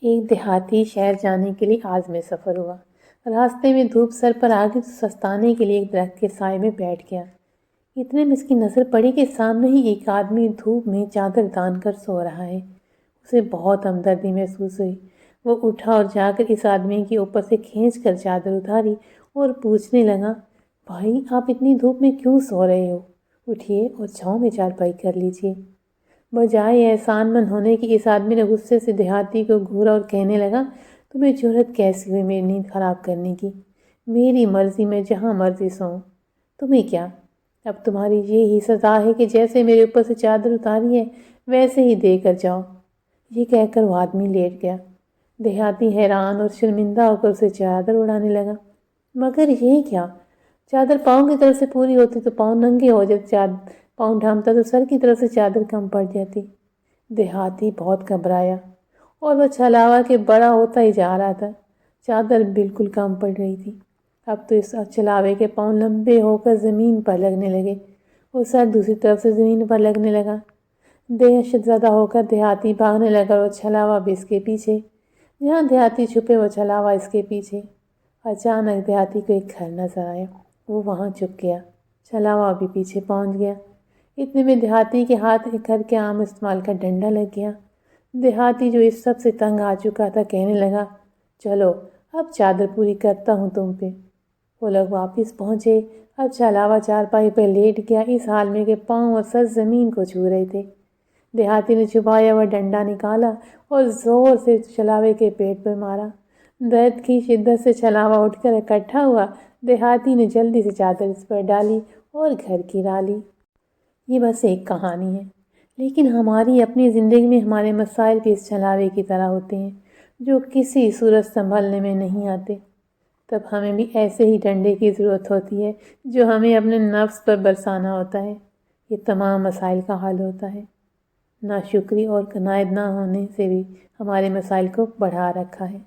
ایک دیہاتی شہر جانے کے لیے آج میں سفر ہوا۔ راستے میں دھوپ سر پر آ گئی تو سستانے کے لیے ایک درخت کے سائے میں بیٹھ گیا۔ اتنے میں اس کی نظر پڑی کہ سامنے ہی ایک آدمی دھوپ میں چادر تان کر سو رہا ہے۔ اسے بہت ہمدردی محسوس ہوئی۔ وہ اٹھا اور جا کر اس آدمی کے اوپر سے کھینچ کر چادر اتاری اور پوچھنے لگا، بھائی آپ اتنی دھوپ میں کیوں سو رہے ہو؟ اٹھیے اور چھاؤں میں چارپائی کر لیجیے۔ بجائے احسان مند ہونے کی اس آدمی نے غصے سے دیہاتی کو گھورا اور کہنے لگا، تمہیں جرأت کیسی ہوئی میری نیند خراب کرنے کی؟ میری مرضی، میں جہاں مرضی سوؤں، تمہیں کیا؟ اب تمہاری یہی سزا ہے کہ جیسے میرے اوپر سے چادر اتاری ہے ویسے ہی دے کر جاؤ۔ یہ کہہ کر وہ آدمی لیٹ گیا۔ دیہاتی حیران اور شرمندہ ہو کر اسے چادر اڑانے لگا۔ مگر یہ کیا؟ چادر پاؤں کی طرف سے پوری ہوتی تو پاؤں ننگے ہو جاتے، پاؤں ڈھانپتا تو سر کی طرف سے چادر کم پڑ جاتی۔ دیہاتی بہت گھبرایا اور وہ چھلاوا کے بڑا ہوتا ہی جا رہا تھا۔ چادر بالکل کم پڑ رہی تھی۔ اب تو اس چھلاوے کے پاؤں لمبے ہو کر زمین پر لگنے لگے اور سر دوسری طرف سے زمین پر لگنے لگا۔ دہشت زدہ ہو کر دیہاتی بھاگنے لگا اور وہ چھلاوا بھی اس کے پیچھے۔ جہاں دیہاتی چھپے وہ چھلاوا اس کے پیچھے۔ اچانک دیہاتی کو ایک گھر نظر آیا۔ وہ وہاں چھپ گیا۔ چھلاوا بھی پیچھے پہنچ گیا۔ اتنے میں دیہاتی کے ہاتھ ایک گھر کے عام استعمال کا ڈنڈا لگ گیا۔ دیہاتی جو اس سب سے تنگ آ چکا تھا کہنے لگا، چلو اب چادر پوری کرتا ہوں تم پہ۔ وہ لوگ واپس پہنچے۔ اب چھلاوا چارپائی پہ لیٹ گیا اس حال میں کہ پاؤں اور سر زمین کو چھو رہے تھے۔ دیہاتی نے چھپایا ہوا ڈنڈا نکالا اور زور سے چھلاوے کے پیٹ پر مارا۔ درد کی شدت سے چھلاوا اٹھ کر اکٹھا ہوا۔ دیہاتی نے جلدی سے چادر اس پر ڈالی اور گھر کی راہ لی۔ یہ بس ایک کہانی ہے، لیکن ہماری اپنی زندگی میں ہمارے مسائل بھی اس چھلاوے کی طرح ہوتے ہیں جو کسی صورت سنبھلنے میں نہیں آتے۔ تب ہمیں بھی ایسے ہی ڈنڈے کی ضرورت ہوتی ہے جو ہمیں اپنے نفس پر برسانا ہوتا ہے۔ یہ تمام مسائل کا حل ہوتا ہے۔ ناشکری اور قناعت نہ ہونے سے بھی ہمارے مسائل کو بڑھا رکھا ہے۔